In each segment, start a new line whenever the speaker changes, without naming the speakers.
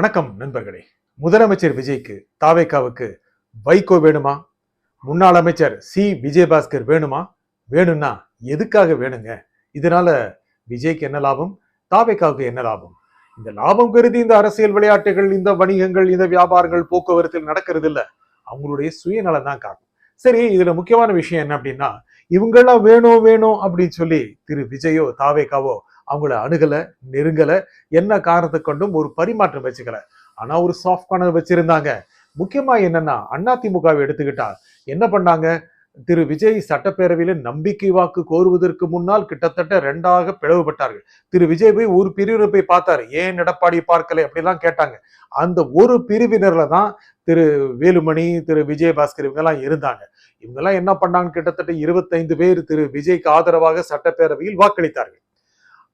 வணக்கம் நண்பர்களே. முதலமைச்சர் விஜய்க்கு தாவேகாவுக்கு வைகோ வேணுமா? முன்னாள் அமைச்சர் சி விஜயபாஸ்கர் வேணுமா? வேணும்னா எதுக்காக வேணுங்க? இதனால விஜய்க்கு என்ன லாபம்? தாவேகாவுக்கு என்ன லாபம்? இந்த லாபம் கருதி இந்த அரசியல் விளையாட்டுகள், இந்த வணிகங்கள், இந்த வியாபாரங்கள் போக்குவரத்தில் நடக்கிறது இல்ல. அவங்களுடைய சுயநலம் தான் காரணம். சரி, இதுல முக்கியமான விஷயம் என்ன அப்படின்னா, இவங்கெல்லாம் வேணும் வேணும் அப்படின்னு சொல்லி திரு விஜயோ தாவேகாவோ அவங்கள அணுகல, நெருங்கல, என்ன காரணத்தை கொண்டும் ஒரு பரிமாற்றம் வச்சுக்கல. ஆனா ஒரு சாஃப்ட் கார்னர் வச்சிருந்தாங்க. முக்கியமா என்னன்னா, அதிமுகவை எடுத்துக்கிட்டா என்ன பண்ணாங்க? திரு விஜய் சட்டப்பேரவையில நம்பிக்கை வாக்கு கோருவதற்கு முன்னால் கிட்டத்தட்ட ரெண்டாக பிளவுபட்டார்கள். திரு விஜய் போய் ஒரு பிரிவினை போய் பார்த்தாரு. ஏன் எடப்பாடி பார்க்கல அப்படிலாம் கேட்டாங்க. அந்த ஒரு பிரிவினர்ல தான் திரு வேலுமணி, திரு விஜயபாஸ்கர் இவங்க எல்லாம் இருந்தாங்க. இவங்க எல்லாம் என்ன பண்ணாங்க? கிட்டத்தட்ட 25 பேர் திரு விஜய்க்கு ஆதரவாக சட்டப்பேரவையில் வாக்களித்தார்கள்.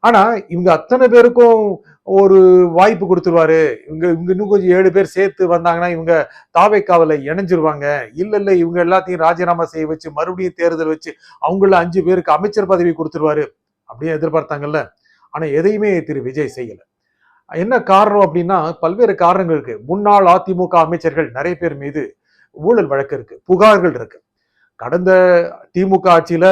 ஆனா இவங்க அத்தனை பேருக்கும் ஒரு வாய்ப்பு கொடுத்துருவாரு. இவங்க இவங்க இன்னும் கொஞ்சம் 7 பேர் சேர்த்து வந்தாங்கன்னா இவங்க தாவேக்காவுல இணைஞ்சிருவாங்க. இல்ல இவங்க எல்லாத்தையும் ராஜினாமா செய்ய வச்சு மறுபடியும் தேர்தல் வச்சு அவங்கள 5 பேருக்கு அமைச்சர் பதவி கொடுத்துருவாரு அப்படின்னு எதிர்பார்த்தாங்கல்ல. ஆனா எதையுமே திரு விஜய் செய்யல. என்ன காரணம் அப்படின்னா பல்வேறு காரணங்கள் இருக்கு. முன்னாள் அதிமுக அமைச்சர்கள் நிறைய பேர் மீது ஊழல் வழக்கு இருக்கு, புகார்கள் இருக்கு. கடந்த திமுக ஆட்சியில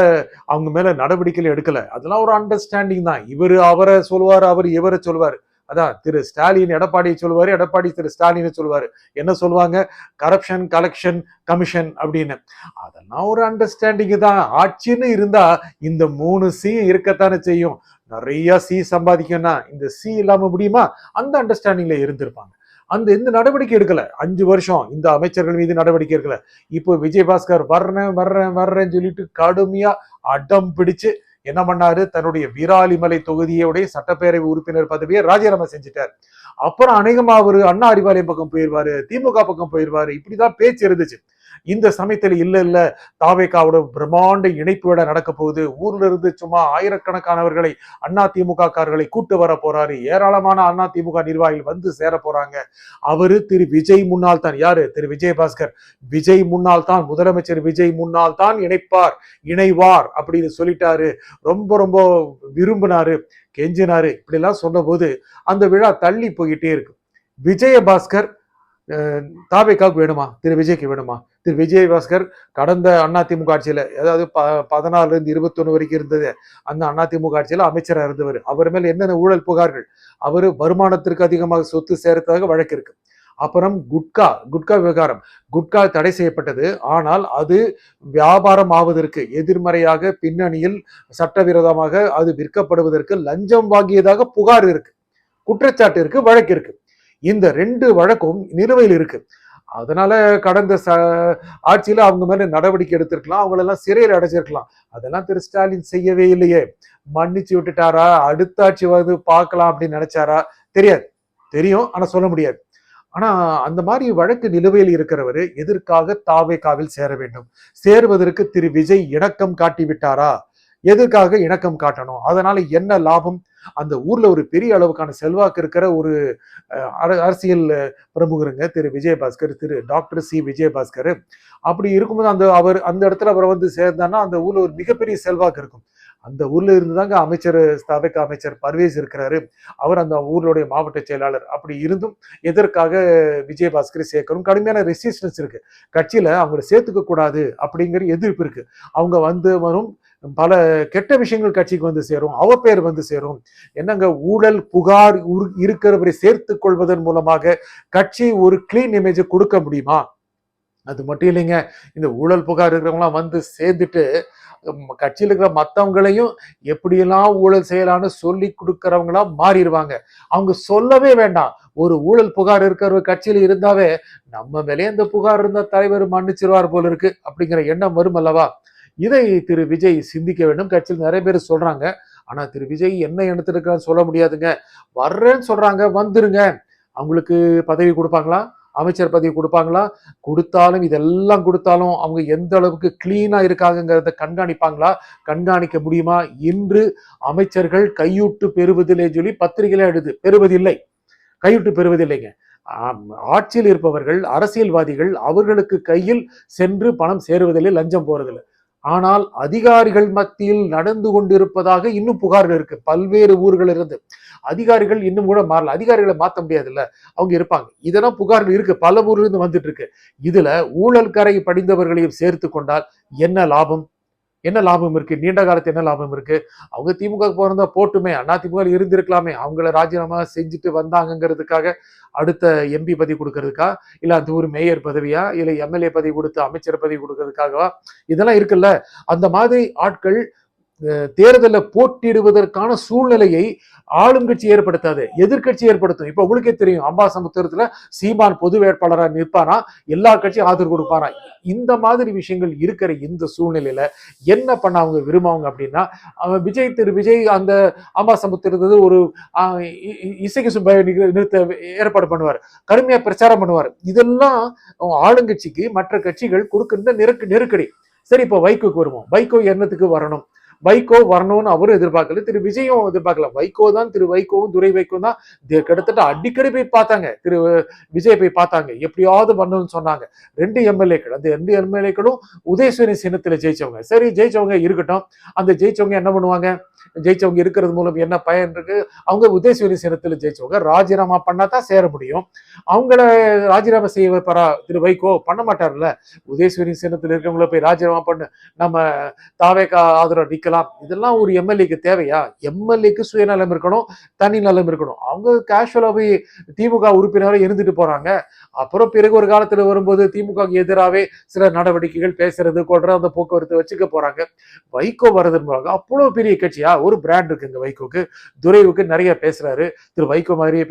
அவங்க மேல நடவடிக்கைகள் எடுக்கல. அதெல்லாம் ஒரு அண்டர்ஸ்டாண்டிங் தான். இவரு அவரை சொல்லுவாரு, அவர் இவரை சொல்லுவாரு. அதான் திரு ஸ்டாலின் எடப்பாடியை சொல்லுவாரு, எடப்பாடி திரு ஸ்டாலினை சொல்லுவாரு. என்ன சொல்லுவாங்க? கரப்ஷன் கலெக்ஷன் கமிஷன் அப்படின்னு. அதெல்லாம் ஒரு அண்டர்ஸ்டாண்டிங் தான். ஆட்சின்னு இருந்தா இந்த 3 சி இருக்கத்தானே செய்யும். நிறைய சி சம்பாதிக்கணும்னா இந்த சி இல்லாம முடியுமா? அந்த அண்டர்ஸ்டாண்டிங்ல இருந்திருப்பாங்க. அந்த எந்த நடவடிக்கை எடுக்கல. 5 வருஷம் இந்த அமைச்சர்கள் மீது நடவடிக்கை எடுக்கல. இப்போ விஜயபாஸ்கர் வர்றேன்னு சொல்லிட்டு கடுமையா அடம் பிடிச்சு என்ன பண்ணாரு? தன்னுடைய வீராலிமலை தொகுதியோடைய சட்டப்பேரவை உறுப்பினர் பதவியை ராஜினாமா செஞ்சுட்டார். அப்புறம் அநேகமா அவரு அண்ணா அறிவாலயம் பக்கம் போயிருவாரு, திமுக பக்கம் போயிருவாரு. இப்படிதான் பேச்சு இருந்துச்சு. இந்த சமயத்துல இல்ல தாவேகாவோட பிரம்மாண்ட இணைப்பு விட நடக்க போகுது. ஊர்ல இருந்து சும்மா ஆயிரக்கணக்கானவர்களை அதிமுக காரர்களை கூட்டு வர போறாரு. ஏராளமான அதிமுக நிர்வாகிகள் வந்து சேர போறாங்க. அவரு திரு விஜய் முன்னால் தான். யாரு? திரு விஜயபாஸ்கர். விஜய் முன்னால் தான், முதலமைச்சர் விஜய் முன்னால் தான் இணைவார் அப்படின்னு சொல்லிட்டாரு. ரொம்ப ரொம்ப விரும்பினாரு, கெஞ்சினாரு. இப்படி எல்லாம் சொன்ன போது அந்த விழா தள்ளி போயிட்டே இருக்கு. விஜயபாஸ்கர் தாவேகாவுக்கு வேணுமா? திரு விஜய்க்கு வேணுமா? திரு விஜயபாஸ்கர் கடந்த அதிமுக ஆட்சியில, அதாவது 14 இருந்து 21 வரைக்கும் இருந்தது அந்த அதிமுக ஆட்சியில அமைச்சராக இருந்தவர். அவர் மேல என்னென்ன ஊழல் புகார்கள்? அவரு வருமானத்திற்கு அதிகமாக சொத்து சேர்த்ததாக வழக்கு இருக்கு. அப்புறம் குட்கா விவகாரம். குட்கா தடை செய்யப்பட்டது. ஆனால் அது வியாபாரம் ஆவதற்கு எதிர்மறையாக பின்னணியில் சட்டவிரோதமாக அது விற்கப்படுவதற்கு லஞ்சம் வாங்கியதாக புகார் இருக்கு, குற்றச்சாட்டு இருக்கு, வழக்கு இருக்கு. இந்த 2 வழக்கும் நிலுவையில் இருக்கு. அதனால கடந்த ஆட்சியில அவங்க மேல நடவடிக்கை எடுத்திருக்கலாம், அவங்களெல்லாம் சிறையில் அடைச்சிருக்கலாம். அதெல்லாம் திரு ஸ்டாலின் செய்யவே இல்லையே. மன்னிச்சு விட்டுட்டாரா? அடுத்த ஆட்சி வந்து பார்க்கலாம் அப்படின்னு நினைச்சாரா? தெரியாது. தெரியும், ஆனா சொல்ல முடியாது. ஆனா அந்த மாதிரி வழக்கு நிலுவையில் இருக்கிறவரு எதற்காக தாவேகாவில் சேர வேண்டும்? சேருவதற்கு திரு விஜய் இணக்கம் காட்டி விட்டாரா? எதற்காக இணக்கம் காட்டணும்? அதனால என்ன லாபம்? அந்த ஊர்ல ஒரு பெரிய அளவுக்கான செல்வாக்கு இருக்கிற ஒரு அரசியல் பிரமுகருங்க திரு விஜயபாஸ்கர், திரு டாக்டர் சி விஜயபாஸ்கர். அப்படி இருக்கும்போது அந்த இடத்துல அவரை வந்து சேர்ந்தான்னா அந்த ஊர்ல ஒரு மிகப்பெரிய செல்வாக்கு இருக்கும். அந்த ஊர்ல இருந்துதாங்க அமைச்சர், தவிக அமைச்சர் பர்வேஸ் இருக்கிறாரு. அவர் அந்த ஊருடைய மாவட்ட செயலாளர். அப்படி இருந்தும் எதற்காக விஜயபாஸ்கரை சேர்க்கணும்? கடுமையான ரெசிஸ்டன்ஸ் இருக்கு கட்சியில. அவங்களை சேர்த்துக்க கூடாது அப்படிங்கிற எதிர்ப்பு இருக்கு. அவங்க வந்து வரும் பல கெட்ட விஷயங்கள் கட்சிக்கு வந்து சேரும், அவப்பெயர் வந்து சேரும். என்னங்க ஊழல் புகார் இருக்கிறவரை சேர்த்துக் கொள்வதன் மூலமாக கட்சி ஒரு கிளீன் இமேஜ் கொடுக்க முடியுமா? அது மட்டும் இல்லைங்க. இந்த ஊழல் புகார் இருக்கிறவங்களாம் வந்து சேர்ந்துட்டு கட்சியில் இருக்கிற மற்றவங்களையும் எப்படியெல்லாம் ஊழல் செய்யலான்னு சொல்லி கொடுக்கறவங்களா மாறிடுவாங்க. அவங்க சொல்லவே வேண்டாம். ஒரு ஊழல் புகார் இருக்கிற கட்சியில இருந்தாவே நம்ம மேலே இந்த புகார் இருந்தா தலைவர் மன்னிச்சிருவார் போல இருக்கு அப்படிங்கிற எண்ணம் வரும் அல்லவா? இதை திரு விஜய் சிந்திக்க வேண்டும். கட்சியில் நிறைய பேர் சொல்றாங்க. ஆனா திரு விஜய் என்ன எண்ணத்துல இருக்கான்னு சொல்ல முடியாதுங்க. வர்றேன்னு சொல்றாங்க, வந்துருங்க. அவங்களுக்கு பதவி கொடுப்பாங்களா? அமைச்சர் பதவி கொடுப்பாங்களா? கொடுத்தாலும் இதெல்லாம் கொடுத்தாலும் அவங்க எந்த அளவுக்கு கிளீனா இருக்காங்கிறத கண்காணிப்பாங்களா? கண்காணிக்க முடியுமா? இன்று அமைச்சர்கள் கையூட்டு பெறுவதில்லை சொல்லி பத்திரிகையில எழுது, பெறுவதில்லை, கையூட்டு பெறுவதில்லைங்க. ஆட்சியில் இருப்பவர்கள், அரசியல்வாதிகள் அவர்களுக்கு கையில் சென்று பணம் சேருவதில்லை, லஞ்சம் போறதில்லை. ஆனால் அதிகாரிகள் மத்தியில் நடந்து கொண்டிருப்பதாக இன்னும் புகார்கள் இருக்கு. பல்வேறு ஊர்கள் இருந்து அதிகாரிகள் இன்னும் கூட மாறல. அதிகாரிகளை மாற்ற முடியாதுல்ல, அவங்க இருப்பாங்க. இதெல்லாம் புகார்கள் இருக்கு, பல ஊர்ல இருந்து வந்துட்டு இருக்கு. இதுல ஊழல் கரை படிந்தவர்களையும் சேர்த்து கொண்டால் என்ன லாபம்? என்ன லாபம் இருக்கு? நீண்ட காலத்து என்ன லாபம் இருக்கு? அவங்க திமுக போறதா போட்டுமே, அண்ணா திமுக இருந்திருக்கலாமே, அவங்கள ராஜினாமா செஞ்சுட்டு வந்தாங்கிறதுக்காக அடுத்த எம்பி பதவி கொடுக்கறதுக்கா, இல்ல அந்த ஒரு மேயர் பதவியா, இல்ல எம்எல்ஏ பதவி கொடுத்து அமைச்சர் பதவி கொடுக்கறதுக்காகவா? இதெல்லாம் இருக்குல்ல. அந்த மாதிரி ஆட்கள் தேர்தலில் போட்டியிடுவதற்கான சூழ்நிலையை ஆளும் கட்சி ஏற்படுத்தாது, எதிர்கட்சி ஏற்படுத்தும். இப்ப உங்களுக்கே தெரியும், அம்பாசமுத்திரத்துல சீமான் பொது வேட்பாளராக நிற்பாரா, எல்லா கட்சியும் ஆதரவு கொடுப்பாரா. இந்த மாதிரி விஷயங்கள் இருக்கிற இந்த சூழ்நிலையில என்ன பண்ண அவங்க விரும்புவாங்க அப்படின்னா, திரு விஜய் அந்த அம்பாசமுத்திரத்து ஒரு இசைக்கு நிறுத்த ஏற்பாடு பண்ணுவார், கடுமையா பிரச்சாரம் பண்ணுவார். இதெல்லாம் ஆளுங்கட்சிக்கு மற்ற கட்சிகள் கொடுக்கின்ற நெருக்கடி. சரி, இப்போ வைகோக்கு வருவோம். வைகோ என்னத்துக்கு வரணும்? வைகோ வரணும்னு அவரும் எதிர்பார்க்கல, திரு விஜயும் எதிர்பார்க்கல. வைகோ தான், திரு வைகோவும் துரை வைகோ தான் கிட்டத்தட்ட அடிக்கடி போய் பார்த்தாங்க, திரு விஜய் போய் பார்த்தாங்க, எப்படியாவது வரணும்னு சொன்னாங்க. 2 எம்எல்ஏக்கள், அந்த 2 எம்எல்ஏக்களும் உதயசூரியன் சின்னத்துல ஜெயிச்சவங்க. சரி, ஜெயிச்சவங்க இருக்கட்டும். அந்த ஜெயிச்சவங்க என்ன பண்ணுவாங்க? ஜெயிச்சவங்க இருக்கிறது மூலம் என்ன பயன் இருக்கு? அவங்க உதயசூரியன் சின்னத்துல ஜெயிச்சவங்க ராஜினாமா பண்ணா தான் சேர முடியும். அவங்கள ராஜினாமா செய்ய வைப்பாரா திரு வைகோ? பண்ண மாட்டார்ல. உதயசூரியன் சின்னத்துல இருக்கவங்கள போய் ராஜினாமா பண்ணு, நம்ம தாவேக்கா ஆதரவு நிக்கலாம், இதெல்லாம் ஒரு எம்எல்ஏக்கு தேவையா? எம்எல்ஏக்கு சுயநலம் இருக்கணும், தனி நலம் இருக்கணும். அவங்க கேஷுவலா போய் திமுக உறுப்பினரை இருந்துட்டு போறாங்க. அப்புறம் பிறகு ஒரு காலத்துல வரும்போது திமுக எதிராகவே சில நடவடிக்கைகள் பேசுறது கொள்ற அந்த போக்குவரத்து வச்சுக்க போறாங்க. வைகோ வரதுன்னு அவ்வளவு பெரிய கட்சியா? ஒரு பிராண்ட் இருக்குங்க வைகோக்கு. துரைவுக்கு நிறைய பேசுறாரு, திரு வைகோ மாதிரியே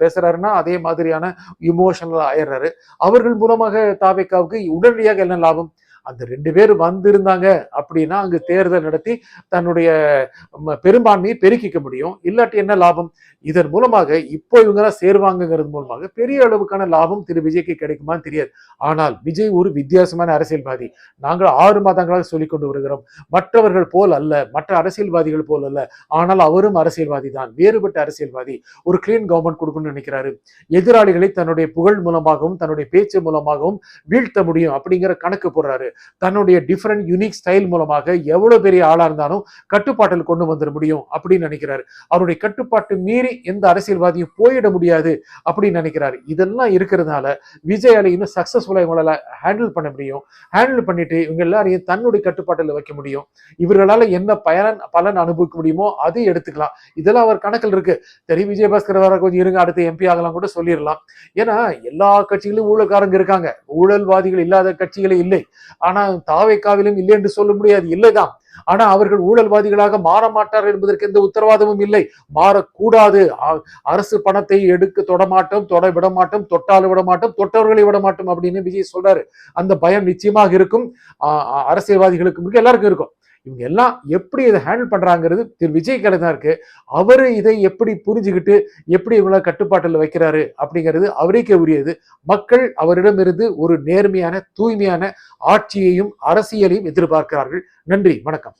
பேசுறாருன்னா அதே மாதிரியான இமோஷனல் ஆயிடுறாரு. அவர்கள் மூலமாக தாவேக்காவுக்கு உடனடியாக என்ன லாபம்? அந்த 2 பேர் வந்திருந்தாங்க அப்படின்னா அங்கு தேர்தல் நடத்தி தன்னுடைய பெரும்பான்மையை பெருக்கிக்க முடியும். இல்லாட்டி என்ன லாபம்? இதன் மூலமாக இப்போ இவங்க தான் சேருவாங்கிறது மூலமாக பெரிய அளவுக்கான லாபம் திரு விஜய்க்கு கிடைக்குமான்னு தெரியாது. ஆனால் விஜய் ஒரு வித்தியாசமான அரசியல்வாதி. நாங்கள் 6 மாதங்களாக சொல்லிக் கொண்டு வருகிறோம். மற்றவர்கள் போல் அல்ல, மற்ற அரசியல்வாதிகள் போல் அல்ல. ஆனால் அவரும் அரசியல்வாதி தான், வேறுபட்ட அரசியல்வாதி. ஒரு கிளீன் கவர்மெண்ட் கொடுக்கணும்னு நினைக்கிறாரு. எதிராளிகளை தன்னுடைய புகழ் மூலமாகவும் தன்னுடைய பேச்சு மூலமாகவும் வீழ்த்த முடியும் அப்படிங்கிற கணக்கு போடுறாரு. தன்னுடைய டிஃபரெண்ட் யூனிக் ஸ்டைல் மூலமாக எவ்வளவு பெரிய ஆளா இருந்தாலும் கட்டுப்பாட்டில் கொண்டு வந்துட முடியும் அப்படின்னு நினைக்கிறாரு. அவருடைய கட்டுப்பாட்டு மீறி எந்த அரசியல்வாதியும் போயிட முடியாது அப்படின்னு நினைக்கிறாரு. இதெல்லாம் இருக்கிறதுனால விஜயால இன்னும் சக்சஸ்ஃபுல்லா இவங்களால ஹேண்டில் பண்ண முடியும். ஹேண்டில் பண்ணிட்டு இவங்க எல்லாரையும் தன்னுடைய கட்டுப்பாட்டில் வைக்க முடியும். இவர்களால என்ன பலன் அனுபவிக்க முடியுமோ அதை எடுத்துக்கலாம். இதெல்லாம் அவர் கணக்கில் இருக்கு. தெரியும், விஜயபாஸ்கர் வர கொஞ்சம் இருங்க, அடுத்து எம்பி ஆகலாம் கூட சொல்லிடலாம். ஏன்னா எல்லா கட்சிகளிலும் ஊழல்காரங்க இருக்காங்க, ஊழல்வாதிகள் இல்லாத கட்சிகளே இல்லை. ஆனா தாவேக்காவிலும் இல்லை என்று சொல்ல முடியாது, இல்லைதான். ஆனா அவர்கள் ஊழல்வாதிகளாக மாற மாட்டார்கள் என்பதற்கு எந்த உத்தரவாதமும் இல்லை, மாறக்கூடாது. அரசு பணத்தை எடுக்க தொடமாட்டோம், தொட விட மாட்டோம், தொட்டாலும் விட மாட்டோம், தொட்டவர்களை விட மாட்டோம் அப்படின்னு விஜய் சொல்றாரு. அந்த பயம் நிச்சயமாக இருக்கும், அரசியல்வாதிகளுக்கு எல்லாருக்கும் இருக்கும். இவங்க எல்லாம் எப்படி இதை ஹேண்டில் பண்றாங்கிறது திரு விஜய் கையில தான் இருக்கு. அவரு இதை எப்படி புரிஞ்சுக்கிட்டு எப்படி இவங்கள கட்டுப்பாட்டில் வைக்கிறாரு அப்படிங்கிறது அவருக்கே உரியது. மக்கள் அவரிடமிருந்து ஒரு நேர்மையான தூய்மையான ஆட்சியையும் அரசியலையும் எதிர்பார்க்கிறார்கள். நன்றி, வணக்கம்.